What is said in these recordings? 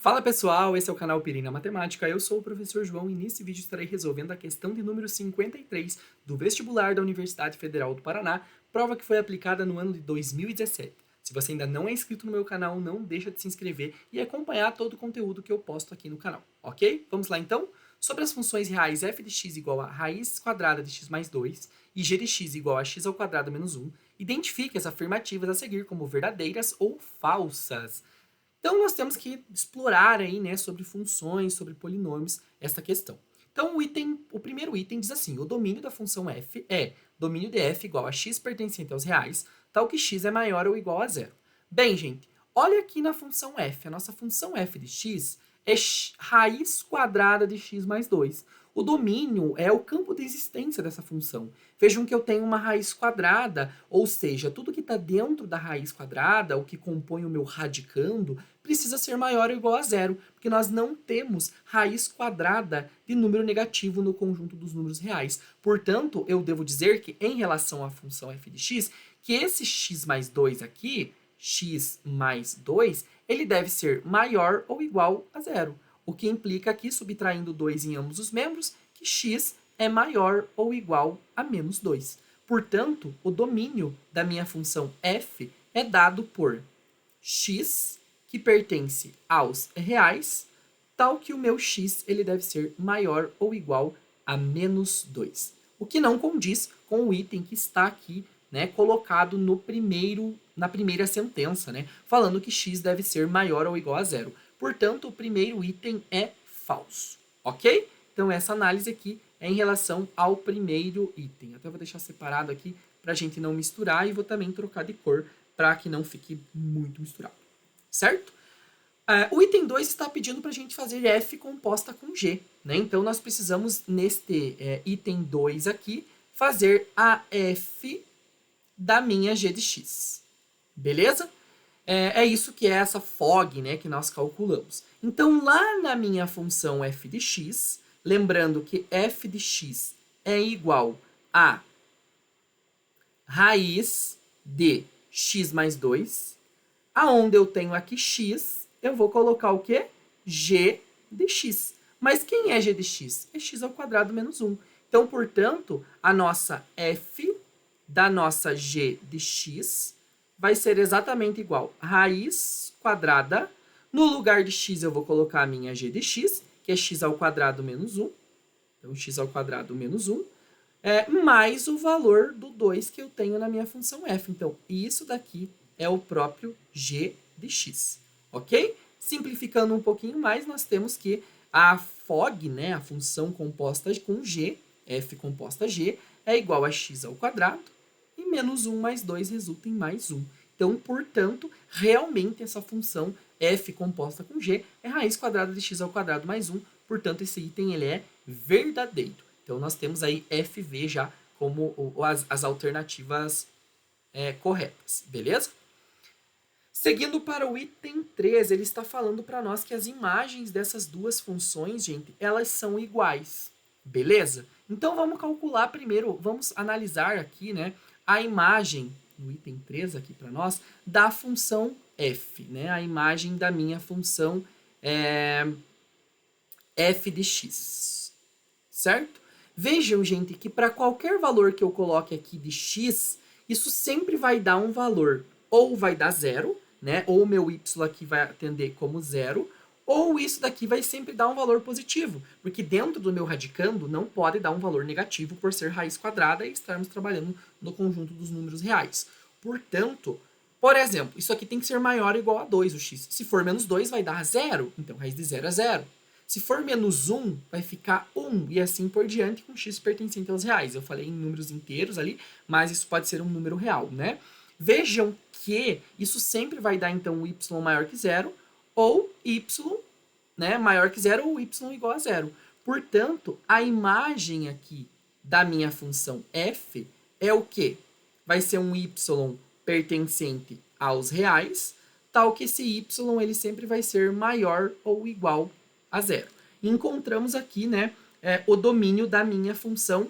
Fala pessoal, esse é o canal Pirina Matemática, eu sou o professor João e nesse vídeo estarei resolvendo a questão de número 53 do vestibular da Universidade Federal do Paraná, prova que foi aplicada no ano de 2017. Se você ainda não é inscrito no meu canal, não deixa de se inscrever e acompanhar todo o conteúdo que eu posto aqui no canal, ok? Vamos lá então? Sobre as funções reais f de x igual a raiz quadrada de x mais 2 e g de x igual a x ao quadrado menos 1, identifique as afirmativas a seguir como verdadeiras ou falsas. Então, nós temos que explorar aí, né, sobre funções, sobre polinômios, esta questão. Então, o primeiro item diz assim, o domínio da função f é domínio de f igual a x pertencente aos reais, tal que x é maior ou igual a zero. Bem, gente, olha aqui na função f. A nossa função f de x é raiz quadrada de x mais 2. O domínio é o campo de existência dessa função. Vejam que eu tenho uma raiz quadrada, ou seja, tudo que está dentro da raiz quadrada, o que compõe o meu radicando, precisa ser maior ou igual a zero, porque nós não temos raiz quadrada de número negativo no conjunto dos números reais. Portanto, eu devo dizer que, em relação à função f de x, que esse x mais 2 aqui, x mais 2, ele deve ser maior ou igual a zero. O que implica aqui, subtraindo 2 em ambos os membros, que x é maior ou igual a menos 2. Portanto, o domínio da minha função f é dado por x, que pertence aos reais, tal que o meu x ele deve ser maior ou igual a menos 2. O que não condiz com o item que está aqui, né, colocado na primeira sentença, né, falando que x deve ser maior ou igual a zero. Portanto, o primeiro item é falso, ok? Então, essa análise aqui é em relação ao primeiro item. Até vou deixar separado aqui para a gente não misturar e vou também trocar de cor para que não fique muito misturado, certo? O item 2 está pedindo para a gente fazer f composta com g, né? Então, nós precisamos, neste item 2 aqui, fazer a f da minha g de x, beleza? É isso que é essa FOG, né, que nós calculamos. Então, lá na minha função f de x, lembrando que f de x é igual a raiz de x mais 2, aonde eu tenho aqui x, eu vou colocar o quê? G de x. Mas quem é g de x? É x ao quadrado menos 1. Então, portanto, a nossa f da nossa g de x vai ser exatamente igual a raiz quadrada. No lugar de x, eu vou colocar a minha g de x, que é x ao quadrado menos 1. Então, x ao quadrado menos 1. Mais o valor do 2 que eu tenho na minha função f. Então, isso daqui é o próprio g de x, ok? Simplificando um pouquinho mais, nós temos que a FOG, né, a função composta com g, f composta g, é igual a x ao quadrado, e menos 1 mais 2 resulta em mais 1. Então, portanto, realmente essa função f composta com g é raiz quadrada de x ao quadrado mais 1, portanto, esse item ele é verdadeiro. Então, nós temos aí FV já como as alternativas corretas, beleza? Seguindo para o item 3, ele está falando para nós que as imagens dessas duas funções, gente, elas são iguais, beleza? Então, vamos calcular primeiro, vamos analisar aqui, né, a imagem, no item 3 aqui para nós, da função f, né, a imagem da minha função f de x, certo? Vejam, gente, que para qualquer valor que eu coloque aqui de x, isso sempre vai dar um valor, ou vai dar zero, né? Ou o meu y aqui vai atender como zero, ou isso daqui vai sempre dar um valor positivo, porque dentro do meu radicando não pode dar um valor negativo por ser raiz quadrada e estarmos trabalhando no conjunto dos números reais. Portanto, por exemplo, isso aqui tem que ser maior ou igual a 2, o x. Se for menos 2, vai dar zero, então raiz de zero é zero. Se for menos 1, vai ficar 1, e assim por diante com x pertencente aos reais. Eu falei em números inteiros ali, mas isso pode ser um número real, né? Vejam que isso sempre vai dar, então, y maior que zero, ou y, né, maior que zero, ou y igual a zero. Portanto, a imagem aqui da minha função f é o quê? Vai ser um y pertencente aos reais, tal que esse y ele sempre vai ser maior ou igual a zero. E encontramos aqui, né, o domínio da minha função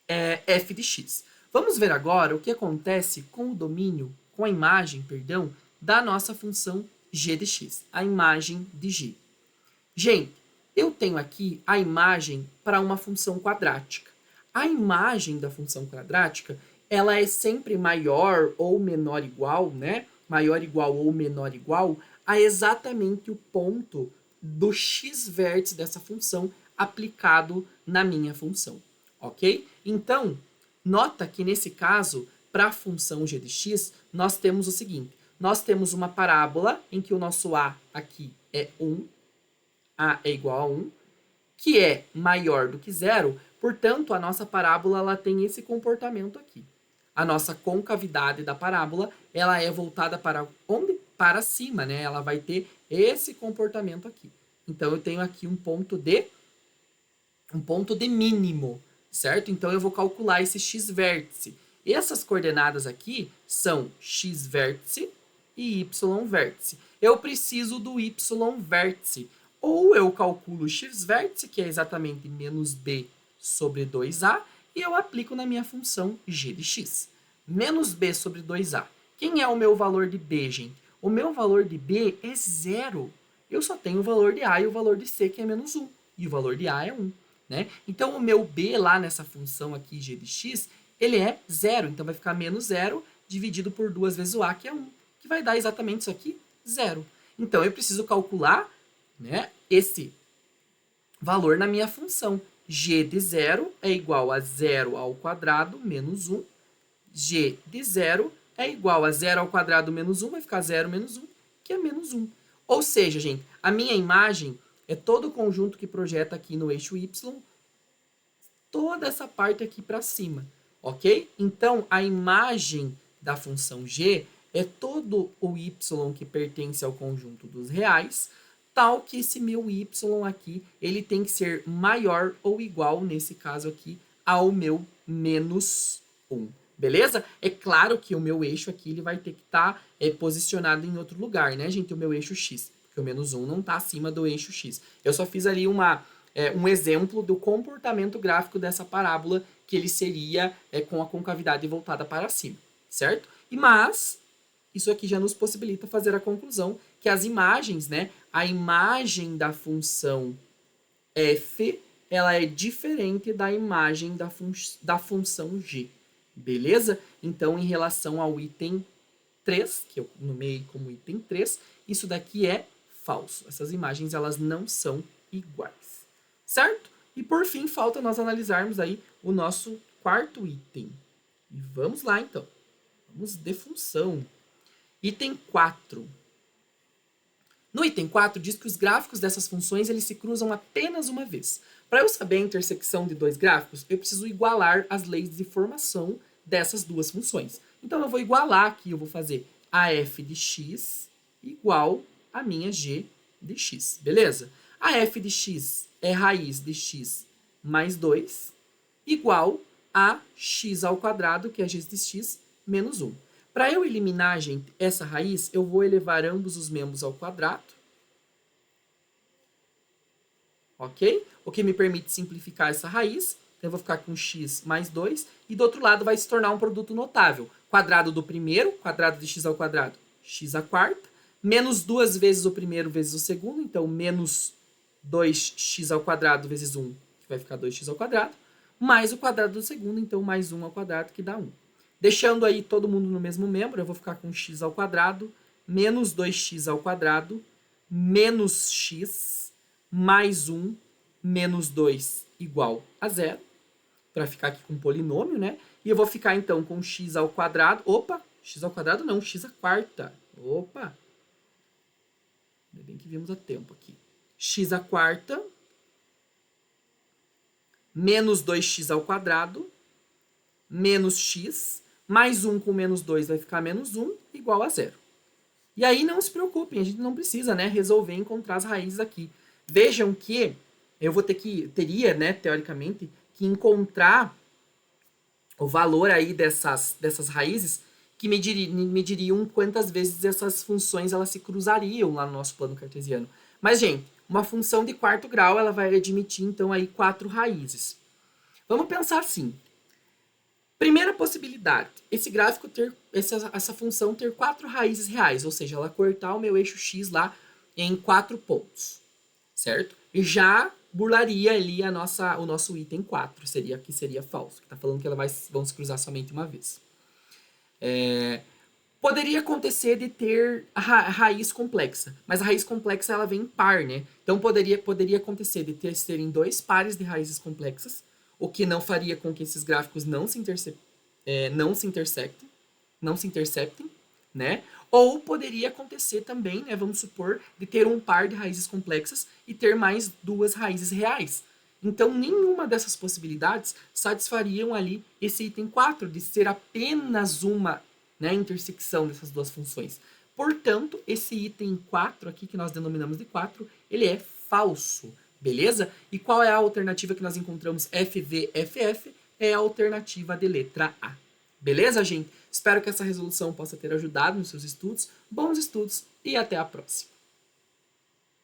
f de x. Vamos ver agora o que acontece com o domínio, com a imagem, perdão, da nossa função g de x, a imagem de g. Gente, eu tenho aqui a imagem para uma função quadrática. A imagem da função quadrática, ela é sempre maior ou menor igual, né? Maior igual ou menor igual a exatamente o ponto do x vértice dessa função aplicado na minha função, ok? Então, nota que nesse caso, para a função g de x, nós temos o seguinte, nós temos uma parábola em que o nosso a aqui é 1, a é igual a 1, que é maior do que zero, portanto, a nossa parábola ela tem esse comportamento aqui. A nossa concavidade da parábola, ela é voltada para onde? Para cima, né? Ela vai ter esse comportamento aqui. Então, eu tenho aqui um ponto de mínimo, certo? Então, eu vou calcular esse x vértice. Essas coordenadas aqui são x vértice e y vértice. Eu preciso do y vértice. Ou eu calculo x vértice, que é exatamente menos b sobre 2a, e eu aplico na minha função g de x. Menos b sobre 2a. Quem é o meu valor de b, gente? O meu valor de b é zero. Eu só tenho o valor de a e o valor de c, que é menos 1. E o valor de a é 1. Né? Então, o meu b lá nessa função aqui, g de x, ele é zero. Então, vai ficar menos zero dividido por 2 vezes o a, que é 1. Que vai dar exatamente isso aqui, zero. Então, eu preciso calcular, né, esse valor na minha função. G de zero é igual a zero ao quadrado menos 1. G de zero é igual a zero ao quadrado menos 1, vai ficar zero menos 1, que é menos 1. Ou seja, gente, a minha imagem é todo o conjunto que projeta aqui no eixo y, toda essa parte aqui para cima, ok? Então, a imagem da função g é todo o y que pertence ao conjunto dos reais, tal que esse meu y aqui, ele tem que ser maior ou igual, nesse caso aqui, ao meu menos 1. Beleza? É claro que o meu eixo aqui ele vai ter que estar posicionado em outro lugar, né, gente? O meu eixo x, porque o menos 1 não está acima do eixo x. Eu só fiz ali um exemplo do comportamento gráfico dessa parábola, que ele seria com a concavidade voltada para cima, certo? Mas isso aqui já nos possibilita fazer a conclusão que as imagens, né, a imagem da função f, ela é diferente da imagem da função g. Beleza? Então, em relação ao item 3, que eu nomeei como item 3, isso daqui é falso. Essas imagens, elas não são iguais. Certo? E, por fim, falta nós analisarmos aí o nosso quarto item. E vamos lá, então. Vamos de função. Item 4. No item 4, diz que os gráficos dessas funções eles se cruzam apenas uma vez. Para eu saber a intersecção de dois gráficos, eu preciso igualar as leis de formação dessas duas funções. Então, eu vou igualar aqui, eu vou fazer a f de x igual a minha g de x, beleza? A f de x é raiz de x mais 2, igual a x ao quadrado, que é g de x, menos 1. Para eu eliminar, gente, essa raiz, eu vou elevar ambos os membros ao quadrado. Ok? O que me permite simplificar essa raiz. Então, eu vou ficar com x mais 2. E do outro lado vai se tornar um produto notável. Quadrado do primeiro, quadrado de x ao quadrado, x à quarta. Menos 2 vezes o primeiro vezes o segundo. Então, menos 2x ao quadrado vezes 1, que vai ficar 2x ao quadrado. Mais o quadrado do segundo, então mais 1 ao quadrado, que dá 1. Deixando aí todo mundo no mesmo membro, eu vou ficar com x ao quadrado, menos 2x ao quadrado, menos x, mais 1, menos 2 igual a 0, para ficar aqui com um polinômio, né? E eu vou ficar, então, com x ao quadrado, opa, x ao quadrado não, x à quarta, opa, ainda bem que vimos a tempo aqui. X à quarta, menos 2x ao quadrado, menos x, mais 1 com menos 2 vai ficar menos 1, igual a 0. E aí não se preocupem, a gente não precisa, né, resolver encontrar as raízes aqui. Vejam que eu teria, né, teoricamente, que encontrar o valor aí dessas raízes que mediriam quantas vezes essas funções elas se cruzariam lá no nosso plano cartesiano. Mas, gente, uma função de quarto grau ela vai admitir, então, aí 4 raízes. Vamos pensar assim. Primeira possibilidade, esse gráfico ter, essa função ter 4 raízes reais, ou seja, ela cortar o meu eixo x lá em 4 pontos, certo? E já burlaria ali o nosso item 4, que seria falso, que está falando que vão se cruzar somente uma vez. Poderia acontecer de ter raiz complexa, mas a raiz complexa ela vem em par, né? Então poderia acontecer de terem 2 pares de raízes complexas, o que não faria com que esses gráficos não se interceptem, né? Ou poderia acontecer também, né, vamos supor, de ter um par de raízes complexas e ter mais 2 raízes reais. Então, nenhuma dessas possibilidades satisfariam ali esse item 4, de ser apenas uma, né, intersecção dessas duas funções. Portanto, esse item 4 aqui, que nós denominamos de 4, ele é falso, beleza? E qual é a alternativa que nós encontramos? FVFF é a alternativa de letra A. Beleza, gente? Espero que essa resolução possa ter ajudado nos seus estudos. Bons estudos e até a próxima!